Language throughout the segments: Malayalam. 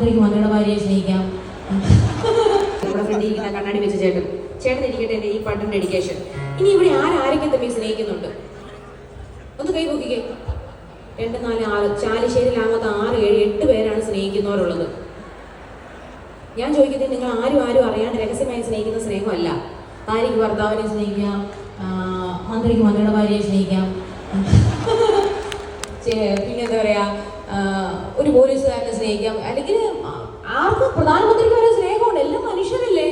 മന്ത്രിക്ക് മന്ത്രിയുടെ ഭാര്യയെ സ്നേഹിക്കാം. നമ്മുടെ ഫ്രണ്ടിൽ ഇരിക്കുന്ന കണ്ണാടി വെച്ച ചേട്ടൻ ഇരിക്കട്ടെ എൻ്റെ ഈ പാട്ടിന് ഡെഡിക്കേഷൻ. ഇനി ഇവിടെ ആരൊക്കെ തമ്മിൽ സ്നേഹിക്കുന്നുണ്ട്? ഒന്ന് കൈ പൊക്കിക്കേ. 2, 4, 6 ചാലിശ്ശേരിയിലാകത്ത് 6, 7, 8 പേരാണ് സ്നേഹിക്കുന്നവരുള്ളത്. ഞാൻ ചോദിക്കുന്നത്, നിങ്ങൾ ആരും അറിയാണ്ട് രഹസ്യമായി സ്നേഹിക്കുന്ന സ്നേഹമല്ല. ഭാര്യയ്ക്ക് ഭർത്താവിനെ സ്നേഹിക്കാം, മന്ത്രിക്ക് മന്ത്രിയുടെ ഭാര്യയെ സ്നേഹിക്കാം, പിന്നെ എന്താ പറയാ, ഒരു പോലീസുകാരനെ സ്നേഹിക്കാം, അല്ലെങ്കിൽ ആർക്കും പ്രധാനമന്ത്രിക്ക് വരെ സ്നേഹമുണ്ട്. എല്ലാം മനുഷ്യരല്ലേ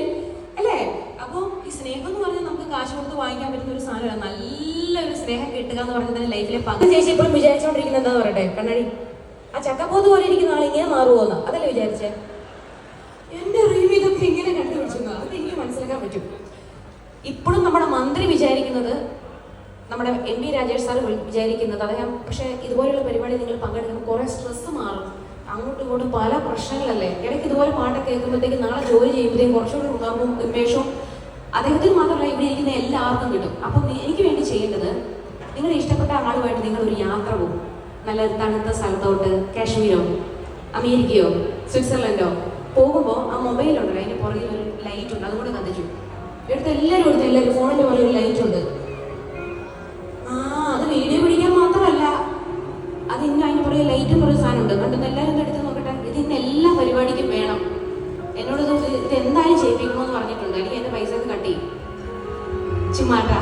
അല്ലേ? അപ്പോൾ ഈ സ്നേഹം എന്ന് പറഞ്ഞാൽ നമുക്ക് കാശ് കൊടുത്ത് വാങ്ങിക്കാൻ പറ്റുന്ന ഒരു സാധനമല്ല. നല്ലൊരു സ്നേഹം കിട്ടുക എന്ന് പറഞ്ഞാൽ ലൈഫിലെ ചേച്ചി ഇപ്പോഴും വിചാരിച്ചോണ്ടിരിക്കുന്നത് എന്താന്ന് പറയട്ടെ, കണ്ണാടി ആ ചക്കപ്പോത്ത് പോലെ ഇരിക്കുന്ന ആൾ ഇങ്ങനെ മാറുമോന്ന് അതല്ലേ വിചാരിച്ചേ? എന്റെ അറിവ് ഇതൊക്കെ ഇങ്ങനെ കണ്ടുപിടിച്ചെന്ന് അത് എനിക്ക് മനസ്സിലാക്കാൻ പറ്റും. ഇപ്പോഴും നമ്മുടെ മന്ത്രി വിചാരിക്കുന്നത്, നമ്മുടെ MP രാജേഷ് സാർ വിചാരിക്കുന്നത് അദ്ദേഹം, പക്ഷേ ഇതുപോലെയുള്ള പരിപാടി നിങ്ങൾ പങ്കെടുക്കുമ്പോൾ കുറേ സ്ട്രെസ് മാറും. അങ്ങോട്ടും ഇങ്ങോട്ടും പല പ്രശ്നങ്ങളല്ലേ. ഇടയ്ക്ക് ഇതുപോലെ പാട്ടൊക്കെ കേൾക്കുമ്പോഴത്തേക്ക് നാളെ ജോലി ചെയ്യുമ്പോഴത്തേക്കും കുറച്ചുകൂടി ഉണർവും ഉന്മേഷവും അദ്ദേഹത്തിന് മാത്രമല്ല ഇവിടെ ഇരിക്കുന്ന എല്ലാവർക്കും കിട്ടും. അപ്പം എനിക്ക് വേണ്ടി ചെയ്യേണ്ടത്, നിങ്ങളുടെ ഇഷ്ടപ്പെട്ട ആളുമായിട്ട് നിങ്ങളൊരു യാത്ര പോകും. നല്ല തണുത്ത സ്ഥലത്തോട്ട്, കാശ്മീരോ അമേരിക്കയോ സ്വിറ്റ്സർലൻഡോ പോകുമ്പോൾ ആ മൊബൈലുണ്ടല്ലോ, അതിൻ്റെ പുറകിൽ ഒരു ലൈറ്റ് ഉണ്ട്, അതുകൊണ്ട് കത്തിച്ചു എല്ലാവരും ഫോണിൻ്റെ പോലെ ഒരു ലൈറ്റ് ഉണ്ട്. അത് വീഡിയോ പിടിക്കാൻ മാത്രമല്ല, അത് ഇന്ന് അതിന് പുറകെ ലൈറ്റും കുറേ സാധനമുണ്ട്. കണ്ടെന്ന് എല്ലാവരും എടുത്ത് നോക്കട്ടെ. ഇത് ഇന്ന് എല്ലാ പരിപാടിക്കും വേണം. എന്നോട് ഇത് എന്തായാലും ചെയ്യിപ്പിക്കണമെന്ന് പറഞ്ഞിട്ടുണ്ട്. അല്ലെങ്കിൽ എൻ്റെ പൈസ കട്ടി ചുമ്മാട്ടാ.